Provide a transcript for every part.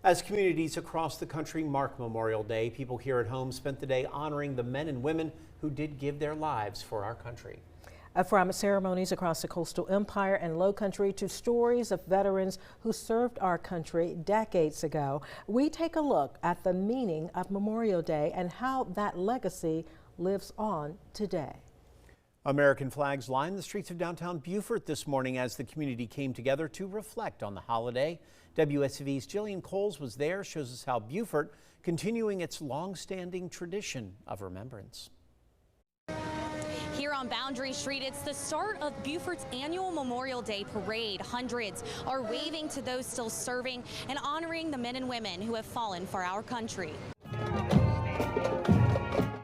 As communities across the country mark Memorial Day, people here at home spent the day honoring the men and women who did give their lives for our country. From ceremonies across the coastal empire and low country to stories of veterans who served our country decades ago, we take a look at the meaning of Memorial Day and how that legacy lives on today. American flags lined the streets of downtown Beaufort this morning as the community came together to reflect on the holiday. WSAV's Jillian Coles was there, shows us how Beaufort continuing its long-standing tradition of remembrance. Here on Boundary Street, it's the start of Beaufort's annual Memorial Day parade. Hundreds are waving to those still serving and honoring the men and women who have fallen for our country.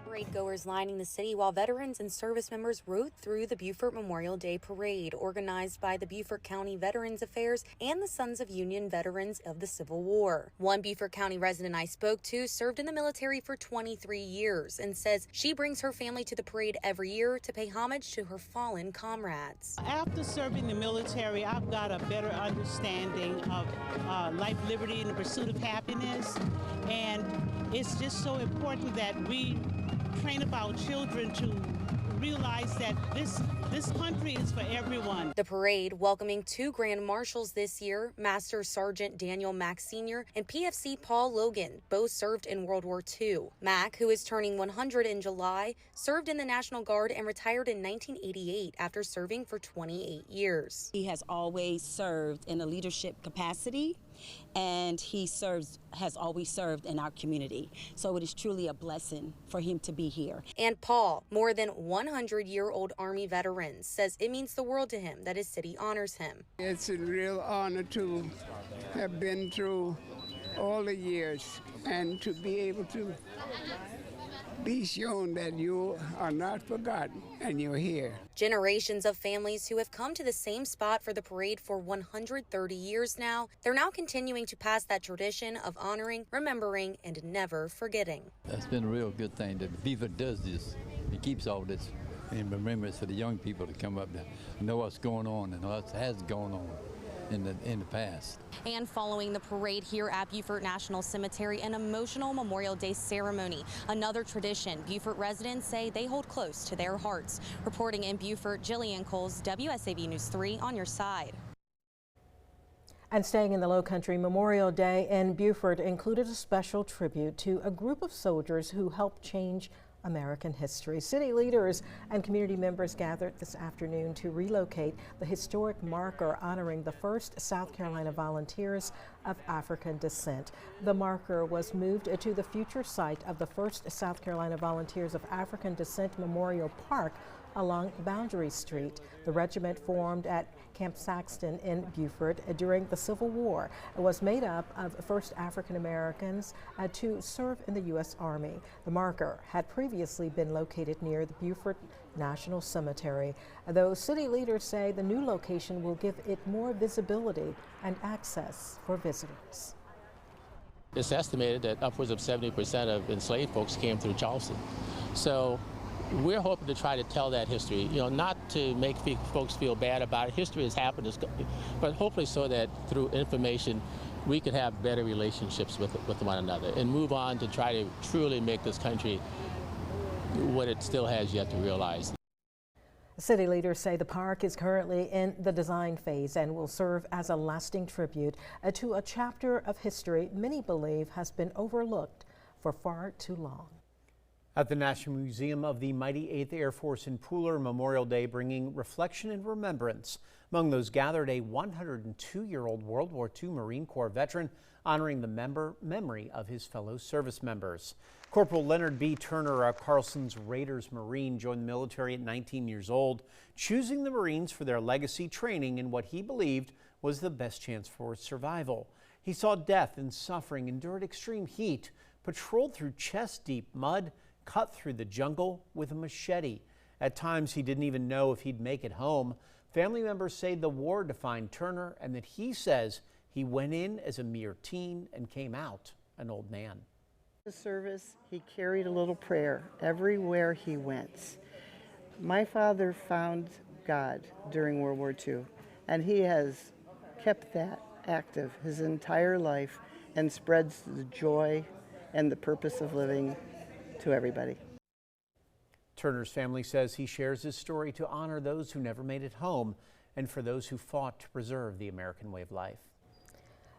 Parade goers lining the city while veterans and service members rode through the Beaufort Memorial Day Parade, organized by the Beaufort County Veterans Affairs and the Sons of Union Veterans of the Civil War. One Beaufort County resident I spoke to served in the military for 23 years and says she brings her family to the parade every year to pay homage to her fallen comrades. After serving the military, I've got a better understanding of life, liberty, and the pursuit of happiness. And it's just so important that we train up our children to realize that this country is for everyone. The parade welcoming two Grand Marshals this year, Master Sergeant Daniel Mack Sr. and PFC Paul Logan, both served in World War II. Mack, who is turning 100 in July, served in the National Guard and retired in 1988 after serving for 28 years. He has always served in a leadership capacity, and he has always served in our community. So it is truly a blessing for him to be here. And Paul, more than 100-year-old Army veteran, says it means the world to him that his city honors him. It's a real honor to have been through all the years and to be able to be shown that you are not forgotten and you're here. Generations of families who have come to the same spot for the parade for 130 years now, they're now continuing to pass that tradition of honoring, remembering, and never forgetting. That's been a real good thing that Beaufort does this. It keeps all this in remembrance for the young people to come up there, know what's going on and what has gone on in the past. And following the parade here at Beaufort National Cemetery, an emotional Memorial Day ceremony, another tradition Beaufort residents say they hold close to their hearts. Reporting in Beaufort, Jillian Coles, WSAV News 3 on your side. And staying in the Low Country, Memorial Day in Beaufort included a special tribute to a group of soldiers who helped change American history. City leaders and community members gathered this afternoon to relocate the historic marker honoring the first South Carolina volunteers of African descent. The marker was moved to the future site of the first South Carolina Volunteers of African Descent Memorial Park along Boundary Street. The regiment formed at Camp Saxton in Beaufort during the Civil War. It was made up of first African Americans to serve in the U.S. Army. The marker had previously been located near the Beaufort National Cemetery, though city leaders say the new location will give it more visibility and access for visitors. It's estimated that upwards of 70% of enslaved folks came through Charleston. So we're hoping to try to tell that history, not to make folks feel bad about it. History has happened, but hopefully so that through information we can have better relationships with one another and move on to try to truly make this country what it still has yet to realize. City leaders say the park is currently in the design phase and will serve as a lasting tribute to a chapter of history many believe has been overlooked for far too long. At the National Museum of the Mighty 8th Air Force in Pooler, Memorial Day bringing reflection and remembrance. Among those gathered, a 102-year-old World War II Marine Corps veteran honoring the memory of his fellow service members. Corporal Leonard B. Turner, a Carlson's Raiders Marine, joined the military at 19 years old, choosing the Marines for their legacy training in what he believed was the best chance for survival. He saw death and suffering, endured extreme heat, patrolled through chest-deep mud, cut through the jungle with a machete. At times, he didn't even know if he'd make it home. Family members say the war defined Turner and that he says he went in as a mere teen and came out an old man. The service, he carried a little prayer everywhere he went. My father found God during World War II, and he has kept that active his entire life and spreads the joy and the purpose of living to everybody. Turner's family says he shares his story to honor those who never made it home and for those who fought to preserve the American way of life.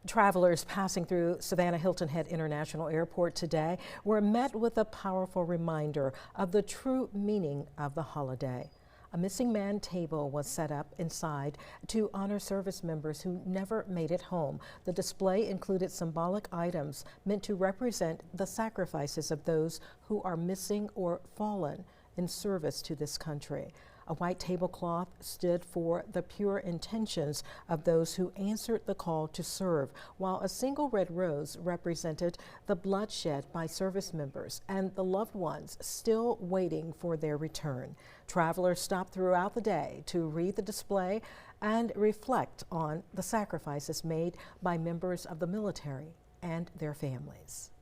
Travelers passing through Savannah Hilton Head International Airport today were met with a powerful reminder of the true meaning of the holiday. A missing man table was set up inside to honor service members who never made it home. The display included symbolic items meant to represent the sacrifices of those who are missing or fallen in service to this country. A white tablecloth stood for the pure intentions of those who answered the call to serve, while a single red rose represented the bloodshed by service members and the loved ones still waiting for their return. Travelers stopped throughout the day to read the display and reflect on the sacrifices made by members of the military and their families.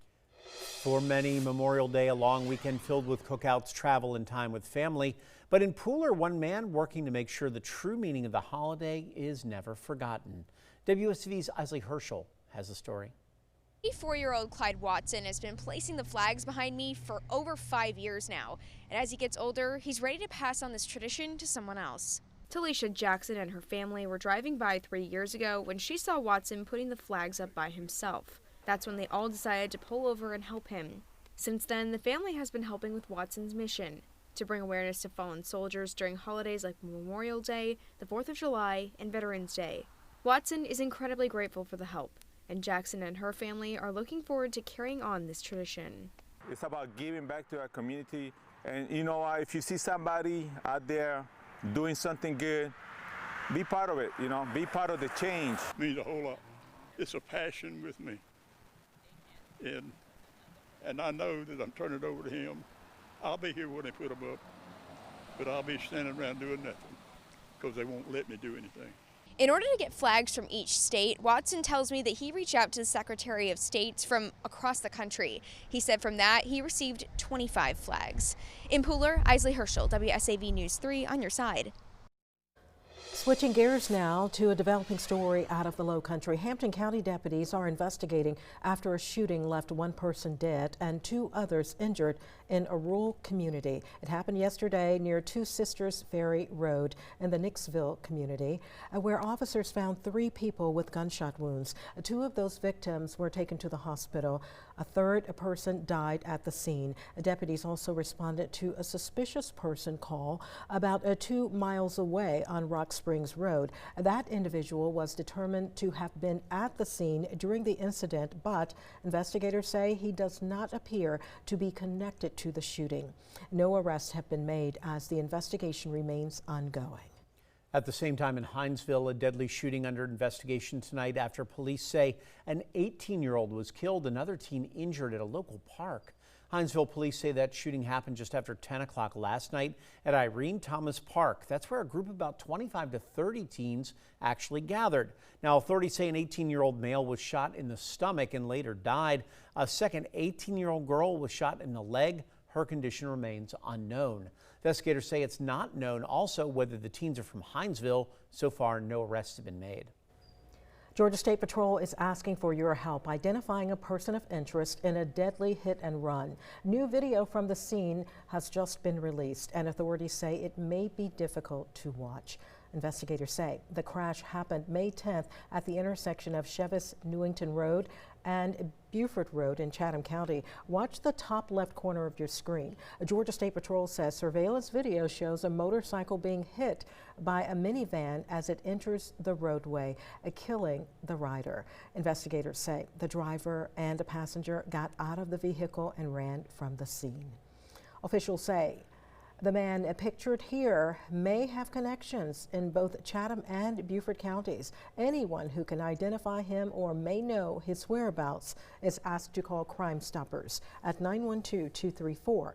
For many, Memorial Day, a long weekend filled with cookouts, travel, and time with family. But in Pooler, one man working to make sure the true meaning of the holiday is never forgotten. WSAV's Isley Herschel has the story. 84-year-old Clyde Watson has been placing the flags behind me for over 5 years now. And as he gets older, he's ready to pass on this tradition to someone else. Talisha Jackson and her family were driving by 3 years ago when she saw Watson putting the flags up by himself. That's when they all decided to pull over and help him. Since then, the family has been helping with Watson's mission to bring awareness to fallen soldiers during holidays like Memorial Day, the 4th of July, and Veterans Day. Watson is incredibly grateful for the help, and Jackson and her family are looking forward to carrying on this tradition. It's about giving back to our community, and you know, if you see somebody out there doing something good, be part of it, you know, be part of the change. It means a whole lot. It's a passion with me. And I know that I'm turning it over to him. I'll be here when they put them up, but I'll be standing around doing nothing because they won't let me do anything. In order to get flags from each state, Watson tells me that he reached out to the Secretary of States from across the country. He said from that, he received 25 flags. In Pooler, Isley Herschel, WSAV News 3 on your side. Switching gears now to a developing story out of the Low Country. Hampton County deputies are investigating after a shooting left one person dead and 2 others injured in a rural community. It happened yesterday near Two Sisters Ferry Road in the Nicksville community, where officers found 3 people with gunshot wounds. 2 of those victims were taken to the hospital. A 3rd person died at the scene. Deputies also responded to a suspicious person call about 2 miles away on Rock Springs Road. That individual was determined to have been at the scene during the incident, but investigators say he does not appear to be connected to the shooting. No arrests have been made as the investigation remains ongoing. At the same time in Hinesville, a deadly shooting under investigation tonight after police say an 18-year-old was killed, another teen injured at a local park. Hinesville police say that shooting happened just after 10 o'clock last night at Irene Thomas Park. That's where a group of about 25 to 30 teens actually gathered. Now, authorities say an 18-year-old male was shot in the stomach and later died. A second 18-year-old girl was shot in the leg. Her condition remains unknown. Investigators say it's not known also whether the teens are from Hinesville. So far, no arrests have been made. Georgia State Patrol is asking for your help identifying a person of interest in a deadly hit and run. New video from the scene has just been released, and authorities say it may be difficult to watch. Investigators say the crash happened May 10th at the intersection of Chevis Newington Road and Beaufort Road in Chatham County. Watch the top left corner of your screen. Georgia State Patrol says surveillance video shows a motorcycle being hit by a minivan as it enters the roadway, killing the rider. Investigators say the driver and a passenger got out of the vehicle and ran from the scene. Officials say the man pictured here may have connections in both Chatham and Beaufort counties. Anyone who can identify him or may know his whereabouts is asked to call Crime Stoppers at 912-234-2020.